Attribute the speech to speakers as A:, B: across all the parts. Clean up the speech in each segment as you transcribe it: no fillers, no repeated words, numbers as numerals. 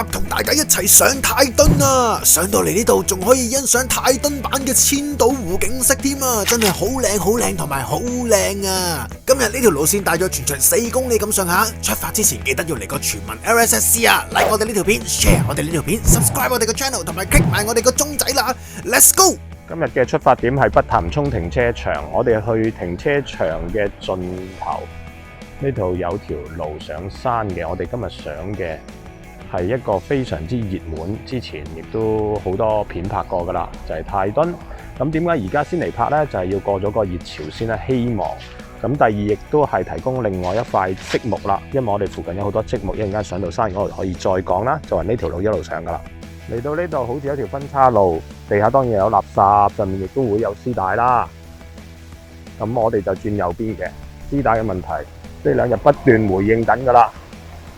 A: 同大家一齊上泰頓啊！上到嚟呢度仲可以欣賞泰頓版嘅千島湖景色添啊！真係好靚同埋好靚啊！今日呢條路線大約全長4公里咁上下，出發之前記得要嚟個全民 RSS 啊！like 我哋呢條片 ，share 我哋呢條片 ，subscribe 我哋個 channel 同埋 click 埋我哋個鐘仔啦 ！Let's go！
B: 今日嘅出發點係北潭涌停車場，我哋去停車場嘅盡頭呢度有條路上山嘅。我哋今日上嘅係一個非常之熱門，之前亦都好多片拍過噶啦，就係泰頓。咁點解而家先嚟拍呢？就係要過咗個熱潮先啦，希望。咁第二亦都係提供另外一塊積木啦，因為我哋附近有好多積木，一陣間上到山嗰度可以再講啦。就係呢條路一路上噶啦。嚟到呢度好似有條分叉路，地下當然有垃圾，上面亦都會有絲帶啦。咁我哋就轉右邊嘅絲帶嘅問題，呢兩日不斷回應緊噶啦。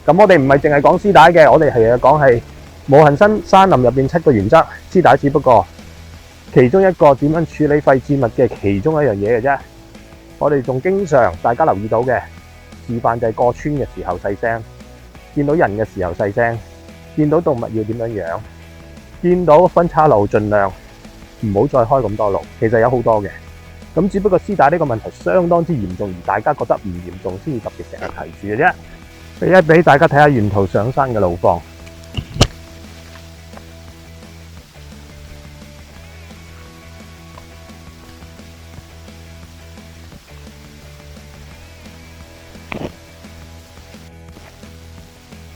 B: 咁我哋唔係淨係講絲帶嘅，我哋係講係無痕山林入邊7個原則，絲帶只不過其中一個點樣處理廢置物嘅其中一樣嘢嘅啫。我哋仲經常大家留意到嘅示範就係過村嘅時候細聲，見到人嘅時候細聲，見到動物要點樣樣。見到分叉路，盡量唔好再開咁多路。其實有好多嘅，咁只不過絲帶呢個問題相當之嚴重，而大家覺得唔嚴重先至特別成日提住嘅啫。俾大家睇下沿途上山嘅路況。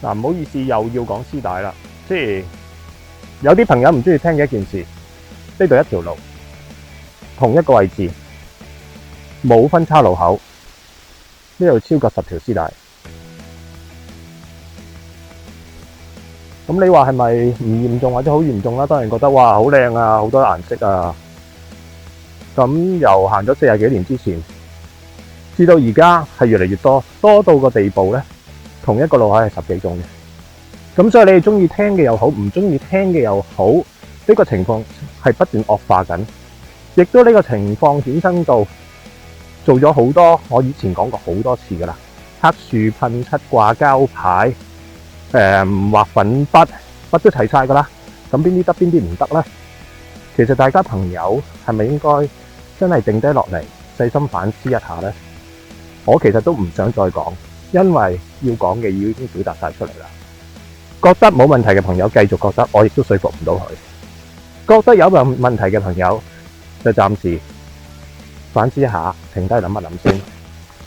B: 嗱，唔好意思，又要講絲帶啦，即係。有啲朋友唔中意聽嘅一件事，呢度一條路，同一個位置，冇分叉路口，呢度超過10條絲帶。咁你話係咪唔嚴重或者好嚴重啦？當然覺得哇好靚啊，好多顏色啊。咁由行咗40幾年之前，至到而家係越嚟越多，多到個地步咧，同一個路口係10幾種嘅。咁所以你哋中意聽嘅又好，唔中意聽嘅又好，呢個情況係不斷惡化緊，亦都呢個情況衍生到做咗好多，我以前講過好多次噶啦，黑樹噴漆掛膠牌，畫粉筆都齊晒噶啦。咁邊啲得，邊啲唔得呢？其實大家朋友係咪應該真係定低落嚟細心反思一下呢？我其實都唔想再講，因為要講嘅已經表達晒出嚟啦。覺得冇問題嘅朋友繼續覺得，我亦都說服唔到佢。覺得有問題嘅朋友就暫時反思一下，停低諗一諗先。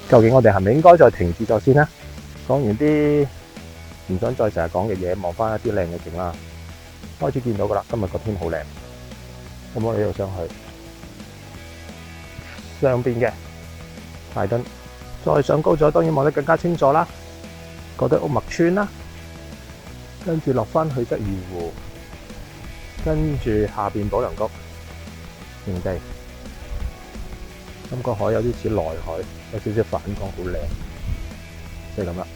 B: 究竟我哋係咪應該再停止咗先呢？講完啲唔想再成日講嘅嘢，望翻一啲靚嘅景啦。開始見到噶啦，今日個天好靚。咁我哋呢度上去上邊嘅泰頓，再上高咗，當然望得更加清楚啦。覺得屋麥村啦。跟住落翻去鰂魚湖，跟住下邊保良局營地，咁個海有啲似內海，有少少反光，好靚，就係咁啦。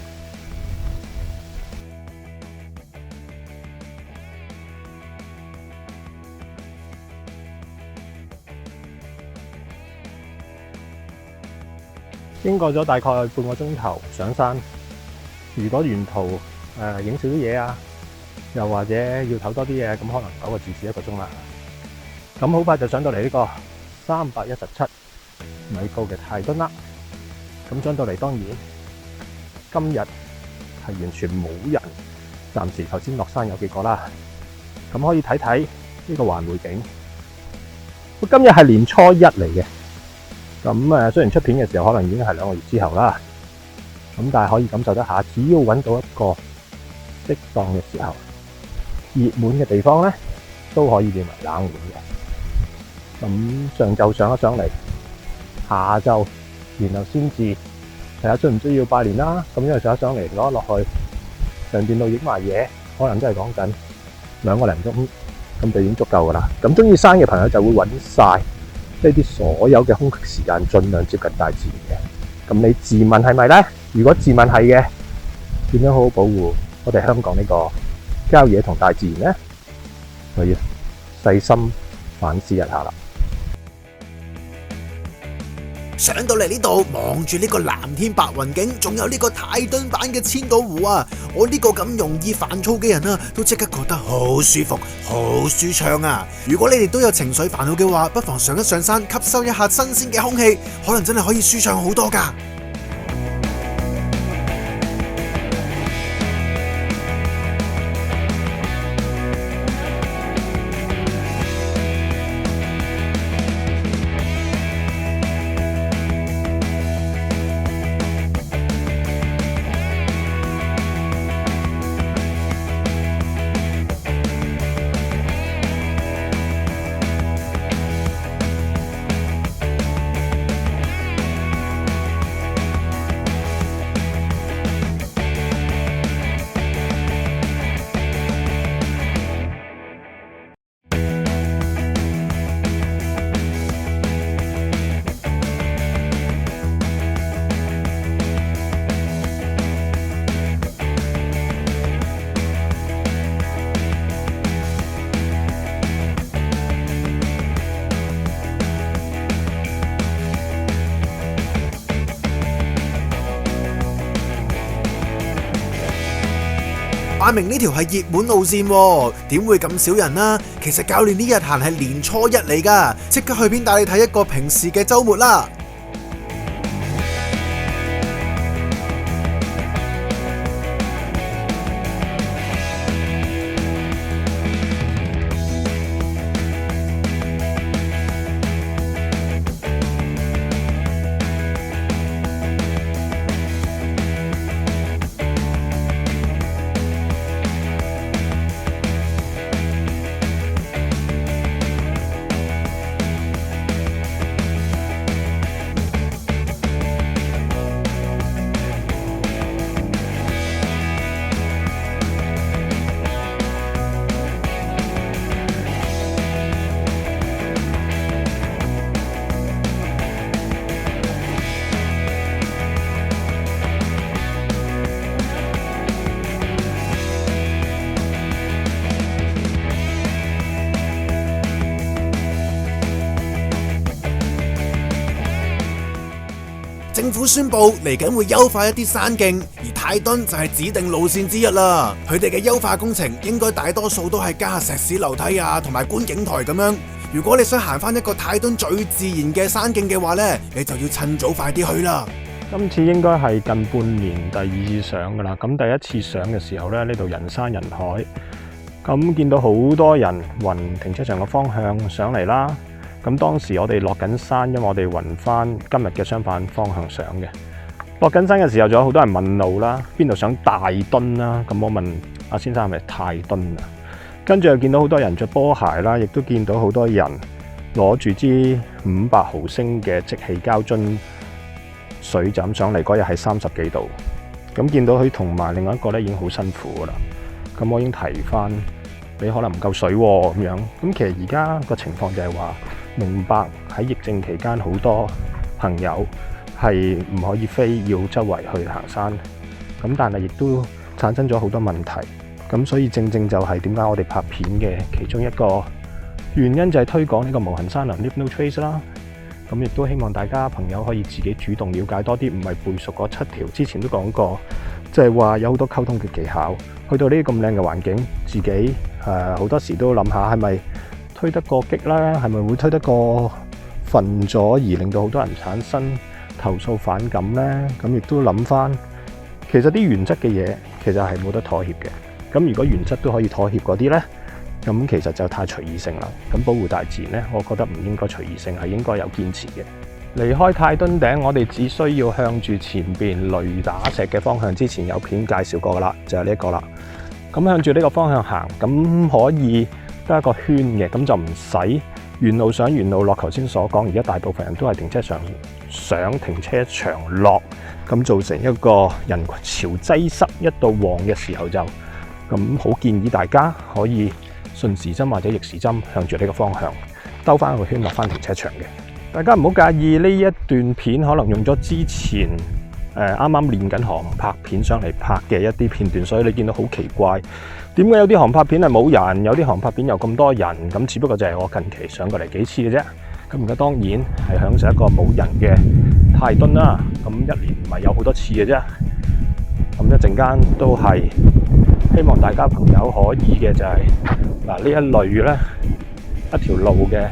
B: 經過咗大概半個鐘頭上山，如果沿途影少啲嘢啊，又或者要唞多啲嘢，咁可能9個字至1個鐘啦。咁好快就上到嚟呢個317米高嘅泰頓啦。咁上到嚟當然今日係完全冇人，暫時頭先落山有幾個啦。咁可以睇睇呢個環迴景。今日係年初1嚟嘅，咁雖然出片嘅時候可能已經係2個月之後啦，咁但係可以感受得下，只要揾到一個適當嘅時候，熱門嘅地方咧都可以變為冷門嘅。咁上晝上一上嚟，下晝然後先至睇下需唔需要拜年啦。咁因為上一上嚟攞落去上段路影埋嘢，可能真係講緊2個零鐘，咁就已經足夠噶啦。咁中意山嘅朋友就會揾晒呢啲所有嘅空隙時間，盡量接近大自然嘅。咁你自問係咪咧？如果自問係嘅，點樣好好保護我哋香港呢個郊野同大自然呢？我要細心反思一下啦。
A: 上到嚟呢度望住呢個藍天白雲景，仲有呢個泰頓版嘅千島湖啊，我呢個咁容易煩躁嘅人啊，都即刻覺得好舒服、好舒暢啊！如果你哋都有情緒煩惱嘅話，不妨上一上山，吸收一下新鮮嘅空氣，可能真係可以舒暢好多㗎。擺明呢條係熱門路線喎，點會咁少人啊？其實教練呢日行係年初一嚟㗎，即刻去片帶你睇一個平時嘅週末啦！政府宣布嚟緊會優化一啲山徑，而泰頓就係指定路線之一啦。佢哋嘅優化工程應該大多數都係加石屎樓梯啊，同埋觀景台咁樣。如果你想行翻一個泰頓最自然嘅山徑嘅話呢，你就要趁早快啲去啦。
B: 今次應該係近半年第二次上噶啦，咁第一次上嘅時候呢，呢度人山人海，咁見到好多人暈停車場嘅方向上嚟啦。咁當時我哋落緊山，因為我哋暈翻今日嘅相反方向上嘅。落緊山嘅時候，仲有好多人問路啦，邊度上大墩啦？咁我問阿先生係咪泰墩啊？跟住又見到好多人着波鞋啦，亦都見到好多人攞住支500毫升嘅即棄膠樽水浸上嚟。嗰日係30幾度，咁見到佢同埋另外一個咧已經好辛苦噶啦。咁我已經提翻你可能唔夠水喎咁樣。咁其實而家個情況就係話，明白喺疫症期間好多朋友係唔可以飛，要周圍去行山，咁但係亦都產生咗好多問題，咁所以正正就係點解我哋拍片嘅其中一個原因就係推廣呢個無痕山林 Leave No Trace 啦。咁亦都希望大家朋友可以自己主動了解多啲，唔係背熟嗰7條。之前都講過，即係話有好多溝通嘅技巧。去到呢啲咁靚嘅環境，自己好多時都諗下係咪推得過激啦，係咪會推得過分咗，而令到好多人產生投訴反感呢？咁亦都諗翻，其實啲原則嘅嘢其實係冇得妥協嘅。咁如果原則都可以妥協嗰啲呢，咁其實就太隨意性啦。咁保護大自然呢，我覺得唔應該隨意性，係應該有堅持嘅。離開泰頓頂，我哋只需要向住前邊雷打石嘅方向，之前有片介紹過噶啦，就係呢一個啦。咁向住呢個方向行，咁可以得一個圈嘅，咁就唔使沿路上沿路落。頭先所講，而家大部分人都係停車場上停車場落，咁造成一個人潮擠塞。一到旺嘅時候就咁，好建議大家可以順時針或者逆時針向住呢個方向兜翻個圈落翻停車場嘅。大家唔好介意呢一段片可能用咗之前啱啱練緊航拍片上嚟拍嘅一啲片段，所以你見到好奇怪，點解有啲航拍片係冇人，有啲航拍片有咁多人？咁只不過就係我近期上過嚟幾次嘅啫。咁而家當然係享受一個冇人嘅泰敦啦。咁一年唔係有好多次嘅啫。咁一陣間都係希望大家朋友可以嘅就係嗱呢一類呢，一條路嘅，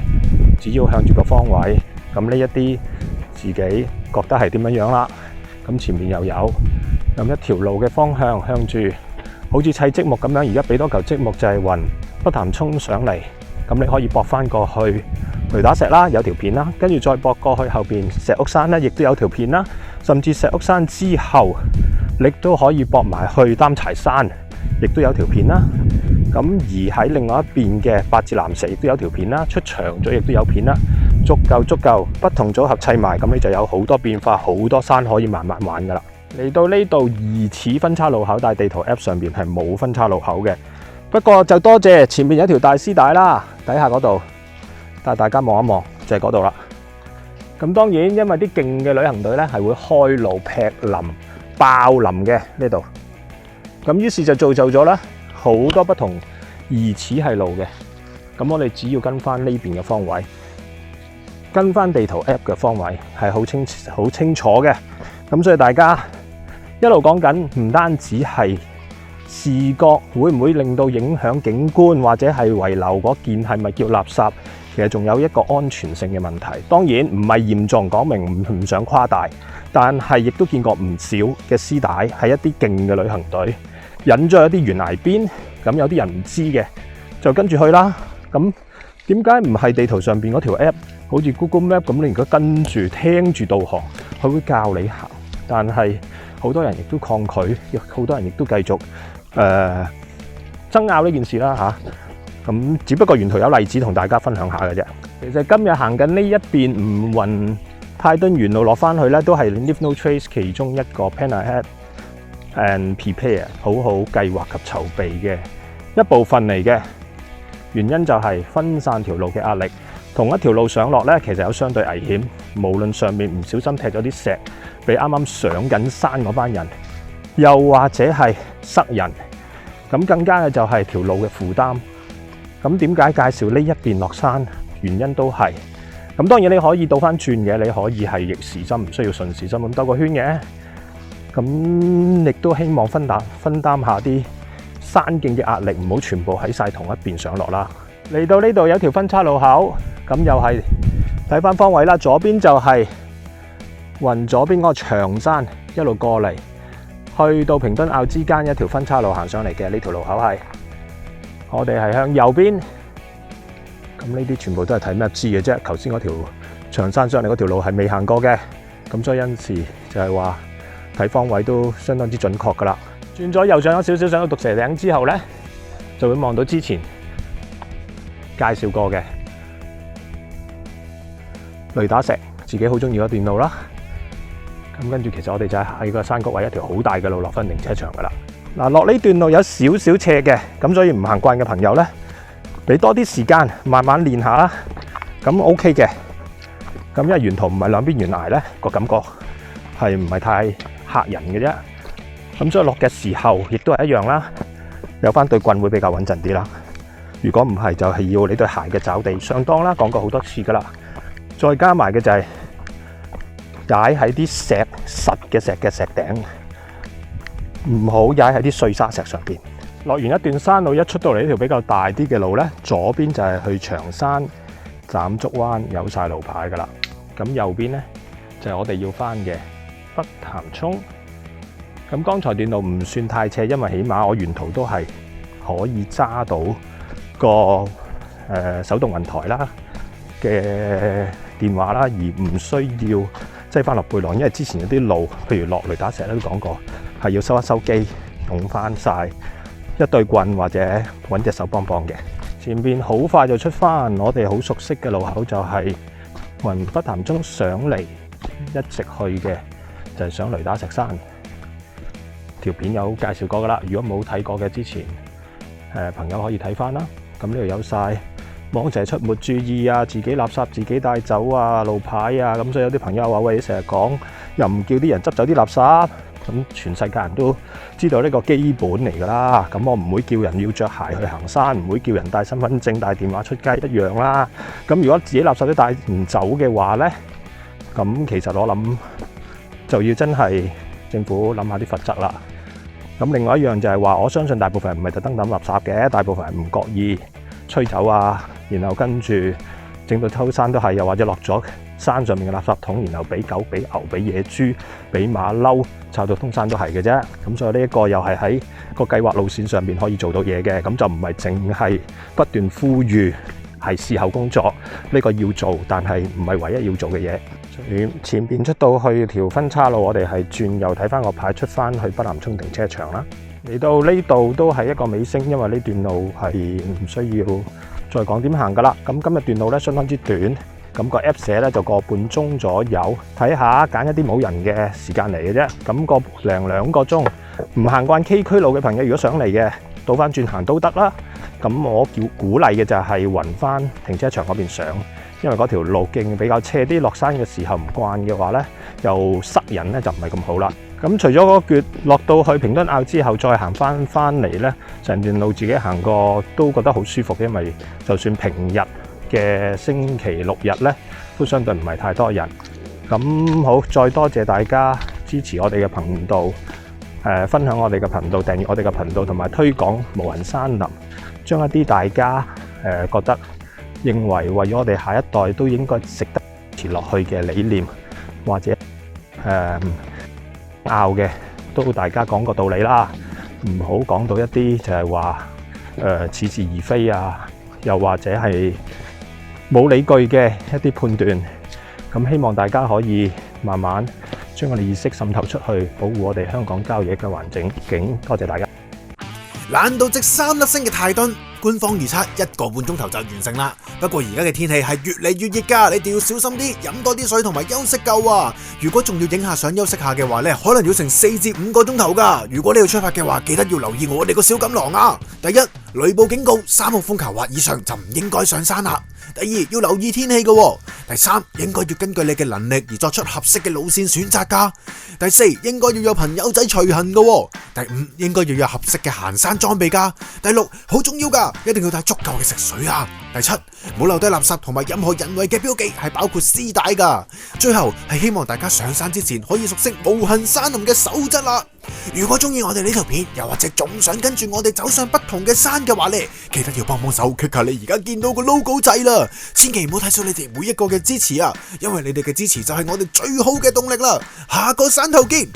B: 只要向住個方位，咁呢一啲自己覺得係點樣啦。咁前面又有咁一條路嘅方向向住，好似砌積木咁樣。而家俾多嚿積木就係雲北潭涌上嚟，咁你可以駁翻過去雷打石啦，有條片啦，跟住再駁過去後邊石屋山咧，亦都有條片啦。甚至石屋山之後，你都可以駁埋去擔柴山，亦都有條片啦。咁而喺另外一邊嘅八字岩石亦都有條片啦，出長咗亦都有片啦。足夠，不同組合砌埋，咁你就有好多變化，好多山可以慢慢玩噶啦。嚟到呢度疑似分叉路口，但係地圖 App 上面係冇分叉路口嘅。不過就多謝前面有一條大絲帶啦，底下嗰度，帶大家望一望，就係嗰度啦。咁當然，因為啲勁嘅旅行隊咧係會開路劈林、爆林嘅呢度，咁於是就造就咗啦好多不同疑似係路嘅。咁我哋只要跟翻呢邊嘅方位，跟翻地圖 App 嘅方位係好清楚嘅。咁所以大家一路講緊，唔單止係視覺會唔會令到影響景觀，或者係遺留嗰件係咪叫垃圾，其實仲有一個安全性嘅問題。當然唔係嚴重，講明唔想誇大，但係亦都見過唔少嘅絲帶係一啲勁嘅旅行隊引咗一啲懸崖邊，咁有啲人唔知嘅就跟住去啦。咁點解唔係地圖上邊嗰條 App 好似 Google Map 咁？你如果跟住聽住導航，佢會教你行。但係好多人亦都抗拒，好多人亦都繼續爭拗呢件事啦嚇。咁只不過沿途有例子同大家分享下嘅啫。其實今日行緊呢一邊吳雲泰敦沿路落翻去咧，都係 Leave No Trace 其中一個 Plan Ahead and Prepare 好好計劃及籌備嘅一部分嚟嘅。原因就係分散條路嘅壓力，同一條路上落咧，其實有相對危險。無論上面唔小心踢咗啲石，俾啱啱上緊山嗰班人，又或者係塞人，咁更加嘅就係條路嘅負擔。咁點解介紹呢一邊落山？原因都係咁。當然你可以倒翻轉嘅，你可以係逆時針，唔需要順時針咁兜個圈嘅。咁亦都希望分擔下啲山徑嘅壓力，唔好全部喺晒同一邊上落啦。嚟到呢度有條分叉路口，咁又係睇翻方位啦。左邊就係雲左邊嗰個長山，一路過嚟，去到平敦坳之間一條分叉路行上嚟嘅。呢條路口係我哋係向右邊。咁呢啲全部都係睇 map 知嘅啫。頭先嗰條長山上嚟嗰條路係未行過嘅，咁所以因此就係話睇方位都相當之準確噶啦。轉咗右上咗少少，上到毒蛇嶺之後咧，就會望到之前介紹過嘅雷打石，自己好中意嗰段路啦。咁跟住其實我哋就係喺個山谷位一條好大嘅路落翻停車場噶啦。嗱，落呢段路有少少斜嘅，咁所以唔行慣嘅朋友咧，俾多啲時間慢慢練下啦。咁 OK 嘅。咁因為沿途唔係兩邊懸崖咧，個感覺係唔係太嚇人嘅啫。咁所以落嘅時候亦都係一樣啦，有翻對棍會比較穩陣啲啦。如果唔係就係要你對鞋嘅抓地相當啦，講過好多次噶啦。再加埋嘅就係踩喺啲實嘅石嘅石頂，唔好踩喺啲碎沙石上邊。落完一段山路，一出到嚟呢條比較大啲嘅路咧，左邊就係去長山斬竹灣，有晒路牌噶啦。咁右邊咧就係我哋要翻嘅北潭涌。咁剛才段路唔算太斜，因為起碼我沿途都係可以揸到個手動雲台啦嘅電話啦，而唔需要擠翻落背囊。因為之前有啲路，譬如落雷打石都講過，係要收一收機，用翻晒一對棍或者揾隻手幫幫嘅。前邊好快就出翻我哋好熟悉嘅路口，就係雲北潭涌上嚟一直去嘅，就係上雷打石山。條片有介紹過噶啦，如果冇睇過嘅之前，朋友可以睇翻啦。咁呢度有晒網蛇出沒注意啊，自己垃圾自己帶走啊，路牌啊。咁所以有啲朋友話喂，你成日講又唔叫啲人執走啲垃圾，咁全世界人都知道呢個基本嚟噶啦。咁我唔會叫人要着鞋去行山，唔會叫人帶身份證帶電話出街一樣啦。咁如果自己垃圾都帶唔走嘅話呢，咁其實我諗就要真係政府諗下啲罰則啦。咁另外一樣就係話，我相信大部分人唔係特登抌垃圾嘅，大部分人唔覺意吹走啊，然後跟住整到偷山都係，又或者落咗山上面嘅垃圾桶，然後俾狗、俾牛、俾野豬、俾馬騮抄到通山都係嘅啫。咁所以呢一個又係喺個計劃路線上面可以做到嘢嘅，咁就唔係淨係不斷呼籲係事後工作，呢個要做，但係唔係唯一要做嘅嘢。前邊出到去條分岔路，我哋係轉右睇翻個牌，出翻去北南涌停車場啦。嚟到呢度都係一個尾聲，因為呢段路係唔需要再講點行噶啦。咁今日段路咧相當之短，咁個 app 寫咧就個半鐘左右，睇下揀一啲冇人嘅時間嚟嘅啫。咁個零兩個鐘，唔行慣 K 區路嘅朋友，如果上嚟嘅，倒翻轉行都得啦。咁我鼓勵嘅就係暈翻停車場嗰邊上，因為嗰條路徑比較斜啲，落山嘅時候唔慣嘅話咧，又塞人咧就唔係咁好啦。咁除咗嗰橛落到去平墩坳之後，再行翻嚟咧，成段路自己行過都覺得好舒服，因為就算平日嘅星期六日咧，都相對唔係太多人。咁好，再多謝大家支持我哋嘅頻道，分享我哋嘅頻道，訂閱我哋嘅頻道，同埋推廣無痕山林，將一啲大家覺得認為為咗我哋下一代都應該值得持落去嘅理念，或者拗嘅，都大家講個道理啦，唔好講到一啲就係話似是而非啊，又或者係冇理據嘅一啲判斷。咁希望大家可以慢慢將我哋意識滲透出去，保護我哋香港郊野嘅環境。多謝大家。
A: 懶到值3粒星嘅泰頓，官方預測1個半鐘頭就完成啦。不過而家嘅天氣係越嚟越熱㗎，你哋要小心啲，飲多啲水同埋休息夠啊！如果仲要影下相休息下嘅話呢，可能要成4至5個鐘頭㗎。如果你要出發嘅話，記得要留意我哋個小錦囊啊！第一，雷暴警告3號風球或以上就唔應該上山啦。第二，要留意天氣㗎。第三，應該要根據你嘅能力而作出合適嘅路線選擇㗎。第四，應該要有朋友仔隨行㗎。第五，應該要有合適嘅行山裝備㗎。第六，好重要㗎，一定要帶足夠嘅食水啊。第七，唔好留低垃圾同埋任何人為嘅標記，係包括絲帶㗎。最後係希望大家上山之前可以熟悉無痕山林嘅守則啦。如果中意我哋呢條片，又或者仲想跟住我哋走上不同嘅山嘅話呢，記得要幫手 click 下你而家見到個 logo 掣啦。千祈唔好睇少你哋每一個嘅支持啊，因為你哋嘅支持就係我哋最好嘅動力啦。下個山頭見。